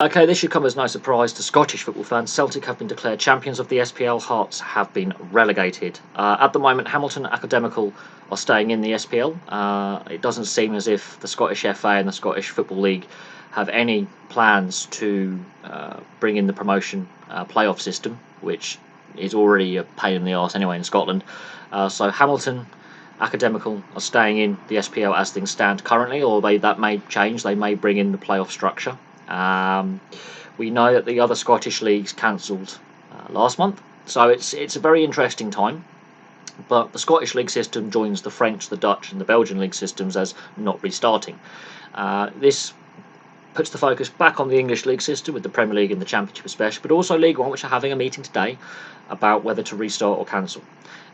Okay, this should come as no surprise to Scottish football fans. Celtic have been declared champions of the SPL. Hearts have been relegated. At the moment, Hamilton Academical are staying in the SPL. It doesn't seem as if the Scottish FA and the Scottish Football League have any plans to bring in the promotion playoff system, which is already a pain in the arse anyway in Scotland. So Hamilton Academical are staying in the SPL as things stand currently, or that may change. They may bring in the playoff structure. We know that the other Scottish leagues cancelled last month, so it's a very interesting time. But the Scottish league system joins the French, the Dutch, and the Belgian league systems as not restarting. This puts the focus back on the English league system with the Premier League and the Championship especially, but also League One, which are having a meeting today about whether to restart or cancel.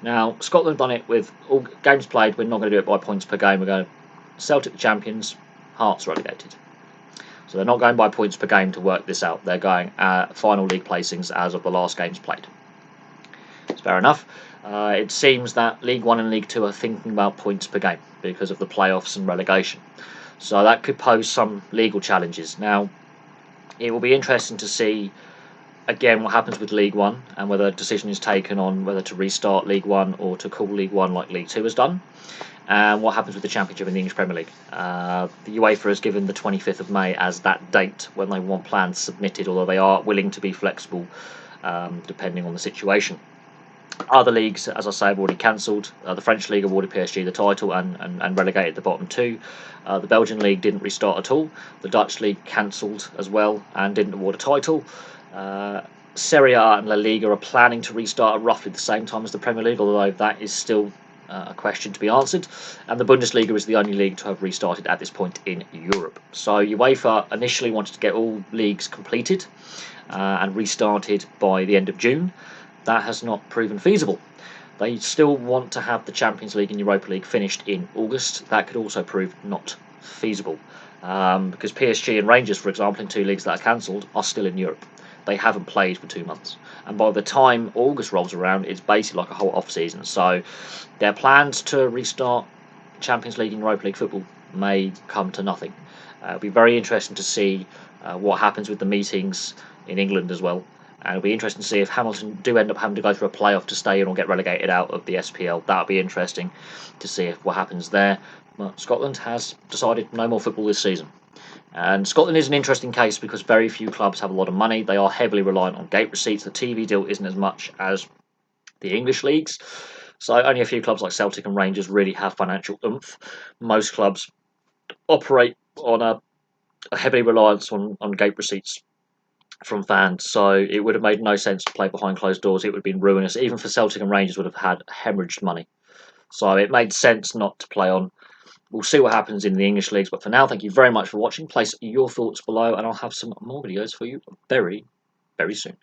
Now, Scotland have done it with all games played. We're not going to do it by points per game. We're going to Celtic the champions, Hearts relegated. So they're not going by points per game to work this out. They're going final league placings as of the last games played. It's fair enough. It seems that League One and League Two are thinking about points per game because of the playoffs and relegation. So that could pose some legal challenges. Now, it will be interesting to see, again, what happens with League One and whether a decision is taken on whether to restart League One or to call League One like League Two has done. And what happens with the Championship in the English Premier League. The UEFA has given the 25th of May as that date when they want plans submitted, although they are willing to be flexible depending on the situation. Other leagues, as I say, have already cancelled. The French League awarded PSG the title and relegated the bottom two. The Belgian League didn't restart at all. The Dutch League cancelled as well and didn't award a title. Serie A and La Liga are planning to restart at roughly the same time as the Premier League, although that is still a question to be answered. And the Bundesliga is the only league to have restarted at this point in Europe. So UEFA initially wanted to get all leagues completed and restarted by the end of June. That has not proven feasible. They still want to have the Champions League and Europa League finished in August. That could also prove not feasible because PSG and Rangers, for example, in two leagues that are cancelled, are still in Europe. They haven't played for 2 months, and by the time August rolls around, it's basically like a whole off-season. So their plans to restart Champions League and Europa League football may come to nothing. It'll be very interesting to see what happens with the meetings in England as well. And it'll be interesting to see if Hamilton do end up having to go through a playoff to stay in or get relegated out of the SPL. That'll be interesting to see what happens there. But Scotland has decided no more football this season. And Scotland is an interesting case because very few clubs have a lot of money. They are heavily reliant on gate receipts. The TV deal isn't as much as the English leagues. So only a few clubs like Celtic and Rangers really have financial oomph. Most clubs operate on a heavy reliance on gate receipts from fans. So it would have made no sense to play behind closed doors. It would have been ruinous. Even for Celtic and Rangers would have had hemorrhaged money. So it made sense not to play on. We'll see what happens in the English leagues, but for now, thank you very much for watching. Place your thoughts below, and I'll have some more videos for you very, very soon.